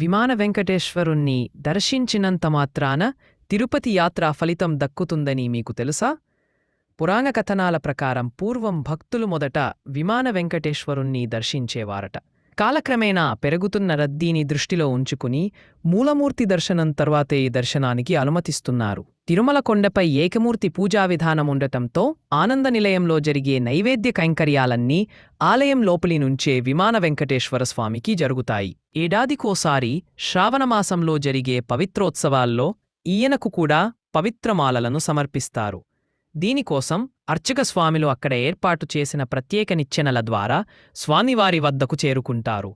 విమాన వెంకటేశ్వరుణ్ణి దర్శించినంత మాత్రాన తిరుపతి యాత్ర ఫలితం దక్కుతుందని మీకు తెలుసా? పురాణ కథనాల ప్రకారం పూర్వం భక్తులు మొదట విమాన వెంకటేశ్వరుణ్ణి దర్శించేవారట. కాలక్రమేణా పెరుగుతున్న రద్దీని దృష్టిలో ఉంచుకుని మూలమూర్తి దర్శనం తర్వాతే ఈ దర్శనానికి అనుమతిస్తున్నారు. తిరుమల కొండపై ఏకమూర్తి పూజా విధానముండటంతో ఆనంద నిలయంలో జరిగే నైవేద్య కైంకర్యాలన్నీ ఆలయం లోపలి నుంచే విమాన వెంకటేశ్వర స్వామికి జరుగుతాయి. ఏడాదికోసారి శ్రావణమాసంలో జరిగే పవిత్రోత్సవాల్లో ఈయనకు కూడా పవిత్రమాలలను సమర్పిస్తారు. దీనికోసం అర్చక స్వామిలు అక్కడ ఏర్పాటు చేసిన ప్రత్యేక నిచ్చెనల ద్వారా స్వామివారి వద్దకు చేరుకుంటారు.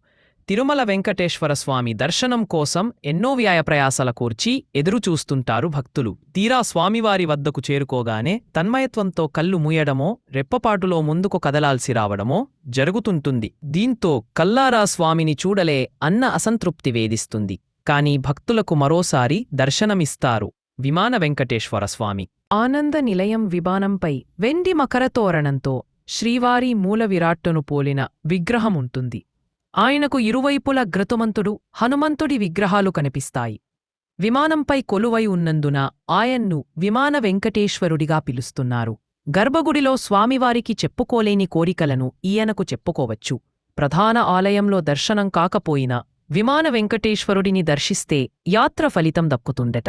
తిరుమల వెంకటేశ్వర స్వామి దర్శనం కోసం ఎన్నో వ్యయప్రయాసల కూర్చి ఎదురుచూస్తుంటారు భక్తులు. తీరా స్వామివారి వద్దకు చేరుకోగానే తన్మయత్వంతో కళ్ళు మూయడమో రెప్పపాటులో ముందుకు కదలాల్సి రావడమో జరుగుతుంటుంది. దీంతో కల్లారా స్వామిని చూడలే అన్న అసంతృప్తి వేధిస్తుంది. కాని భక్తులకు మరోసారి దర్శనమిస్తారు విమాన వెంకటేశ్వర స్వామి. ఆనంద నిలయం విమానంపై వెండి మకరతోరణంతో శ్రీవారి మూల విరాట్టును పోలిన విగ్రహముంటుంది. ఆయనకు ఇరువైపుల గ్రతుమంతుడు హనుమంతుడి విగ్రహాలు కనిపిస్తాయి. విమానంపై కొలువై ఉన్నందున ఆయన్ను విమాన వెంకటేశ్వరుడిగా పిలుస్తున్నారు. గర్భగుడిలో స్వామివారికి చెప్పుకోలేని కోరికలను ఈయనకు చెప్పుకోవచ్చు. ప్రధాన ఆలయంలో దర్శనం కాకపోయినా విమాన వెంకటేశ్వరుడిని దర్శిస్తే యాత్ర ఫలితం దక్కుతుందట.